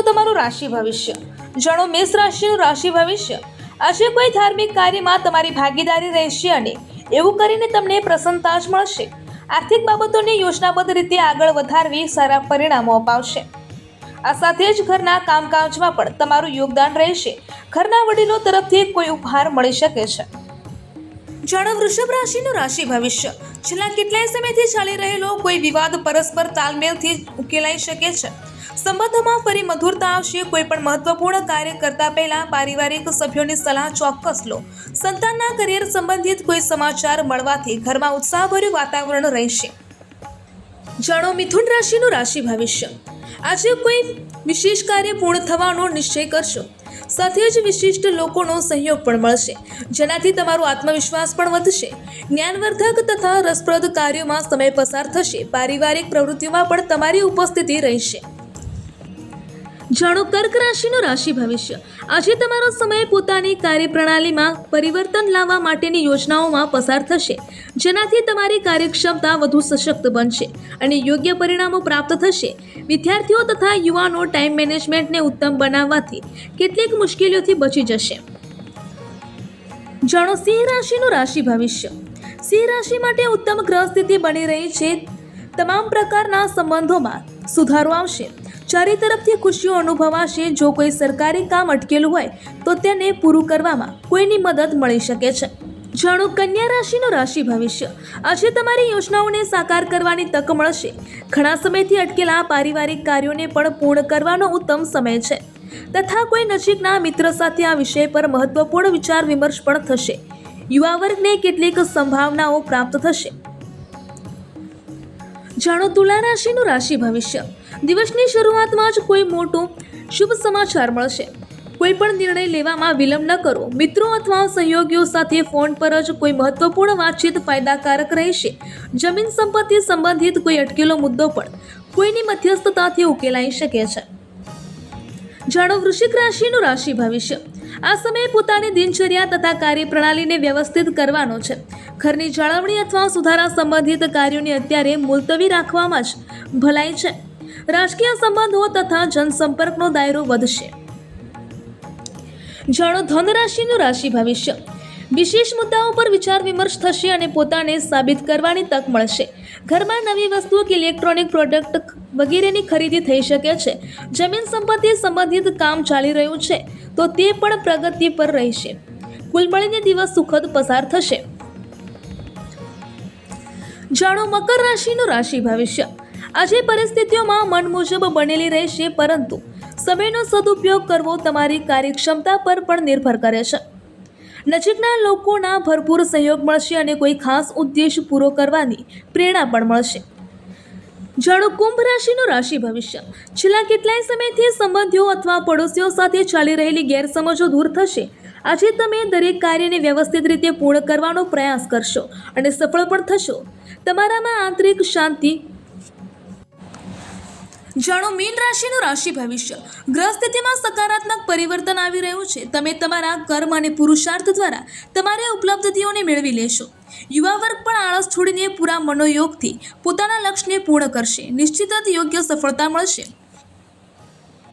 તમારું રાશિ ભવિષ્ય. જાણો મેષ રાશિનું રાશિ ભવિષ્ય. આજે કોઈ ધાર્મિક કાર્યમાં તમારી ભાગીદારી રહેશે અને એવું કરીને તમને પ્રસન્નતા જ મળશે. આર્થિક બાબતોને યોજનાબદ્ધ રીતે આગળ વધારવી સારા પરિણામો અપાવશે. આ સાથે જ ઘરના કામકાજમાં પણ તમારું યોગદાન રહેશે. ઘરના વડીલો તરફથી કોઈ ઉપહાર મળી શકે છે. જાણો વૃષભ રાશિનું રાશિ ભવિષ્ય. છેલ્લા કેટલાય સમયથી ચાલી રહેલો કોઈ વિવાદ પરસ્પર તાલમેલથી ઉકેલાઈ શકે છે. સંબંધોમાં ફરી મધુરતા આવશે. કોઈ પણ મહત્વપૂર્ણ કાર્ય કરતા પહેલા પારિવારિક સભ્યોની સલાહ ચોક્કસ લો. સંતાનના કરિયર સંબંધિત કોઈ સમાચાર મળવાથી ઘરમાં ઉત્સાહભર્યું વાતાવરણ રહેશે. જાણો મિથુન રાશિનું રાશિ ભવિષ્ય. આજે કોઈ વિશેષ કાર્ય પૂર્ણ થવાનો નિશ્ચય કરશો. સાથે જ વિશિષ્ટ લોકોનો સહયોગ પણ મળશે, જેનાથી તમારો આત્મવિશ્વાસ પણ વધશે. જ્ઞાનવર્ધક તથા રસપ્રદ કાર્યોમાં સમય પસાર થશે. પારિવારિક પ્રવૃત્તિઓમાં પણ તમારી ઉપસ્થિતિ રહેશે. જાણો કર્ક રાશિનું રાશિ ભવિષ્ય. આજે તમારો સમય પોતાની કાર્યપ્રણાલીમાં પરિવર્તન લાવવા માટેની યોજનાઓમાં પસાર થશે, જેનાથી તમારી કાર્યક્ષમતા વધુ સશક્ત બનશે અને યોગ્ય પરિણામો પ્રાપ્ત થશે. વિદ્યાર્થીઓ તથા યુવાનો ટાઈમ મેનેજમેન્ટને ઉત્તમ બનાવવાથી કેટલીક મુશ્કેલીઓથી બચી જશે. જાણો સિંહ રાશિનું રાશિ ભવિષ્ય. સિંહ રાશિ માટે ઉત્તમ ગ્રહ સ્થિતિ બની રહી છે. તમામ પ્રકારના સંબંધોમાં સુધારો આવશે. ચારે તરફથી ખુશીઓ અનુભવાશે. જો કોઈ સરકારી કામ અટકેલું હોય તો તેને પૂરું કરવામાં કોઈની મદદ મળી શકે છે. જાણો કન્યા રાશિનું રાશિ ભવિષ્ય. આજે તમારી યોજનાઓને સાકાર કરવાની તક મળશે. ઘણા સમયથી અટકેલા પારિવારિક કાર્યોને પણ પૂર્ણ કરવાનો ઉત્તમ સમય છે તથા કોઈ નજીકના મિત્ર સાથે આ વિષય પર મહત્વપૂર્ણ વિચાર વિમર્શ પણ થશે. યુવા વર્ગને કેટલીક સંભાવનાઓ પ્રાપ્ત થશે. જાણો તુલા રાશિનું રાશિ ભવિષ્ય. દિવસની શરૂઆતમાં જ કોઈ મોટું શુભ સમાચાર મળશે. કોઈ પણ નિર્ણય લેવામાં વિલંબ ન કરો. મિત્રો અથવા સહયોગીઓ સાથે ફોન પર જ કોઈ મહત્વપૂર્ણ વાતચીત ફાયદાકારક રહેશે. જમીન સંપત્તિ સંબંધિત કોઈ અટકેલો મુદ્દો પણ કોઈની મધ્યસ્થતાથી ઉકેલાઈ શકે છે. જાણો વૃશ્ચિક રાશિનું રાશિ ભવિષ્ય. આ સમયે પોતાની દિનચર્યા તથા કાર્યપ્રણાલીને વ્યવસ્થિત કરવાનો છે. ઘરની જાળવણી અથવા સુધારા સંબંધિત કાર્યોને અત્યારે મુલતવી રાખવામાં જ ભલાઈ છે. રાજકીય સંબંધો તથા જનસંપર્કનો દાયરો વધશે. જાણો ધન રાશિનું રાશિ ભવિષ્ય. વિશેષ મુદ્દાઓ પર વિચાર વિમર્શ થશે અને પોતાને સાબિત કરવાની તક મળશે. ઘરમાં નવી વસ્તુઓ કે ઇલેક્ટ્રોનિક પ્રોડક્ટ વગેરેની ખરીદી થઈ શકે છે. જમીન સંપત્તિ સંબંધિત કામ ચાલી રહ્યું છે તો તે પણ પ્રગતિ પર રહેશે. કુલ મળીને દિવસ સુખદ પસાર થશે. જાણો મકર રાશિનું રાશિ ભવિષ્ય. આજે પરિસ્થિતિઓમાં મન મુજબ બનેલી રહેશે, પરંતુ સમયનો સદુપયોગ કરવો તમારી કાર્યક્ષમતા પર પણ નિર્ભર કરે છે. નજીકના લોકોના ભરપૂર સહયોગ મળશે અને કોઈ ખાસ ઉદ્દેશ પૂરો કરવાની પ્રેરણા પણ મળશે. જાણો કુંભ રાશિનું રાશિ ભવિષ્ય. છેલ્લા કેટલાય સમયથી સંબંધીઓ અથવા પડોશીઓ સાથે ચાલી રહેલી ગેરસમજો દૂર થશે. આજે તમે દરેક કાર્યને વ્યવસ્થિત રીતે પૂર્ણ કરવાનો પ્રયાસ કરશો અને સફળ પણ થશો. તમારામાં આંતરિક શાંતિ. જાણો મીન રાશિનું રાશિ ભવિષ્ય. ગ્રહ સ્થિતિમાં સકારાત્મક પરિવર્તન આવી રહ્યું છે. તમે તમારા કર્મ અને પુરુષાર્થ દ્વારા તમારી ઉપલબ્ધિઓને મેળવી લેશો. યુવા વર્ગ પણ આળસ છોડીને પૂરા મનોયોગથી પોતાના લક્ષ્યને પૂર્ણ કરશે. નિશ્ચિત જ યોગ્ય સફળતા મળશે.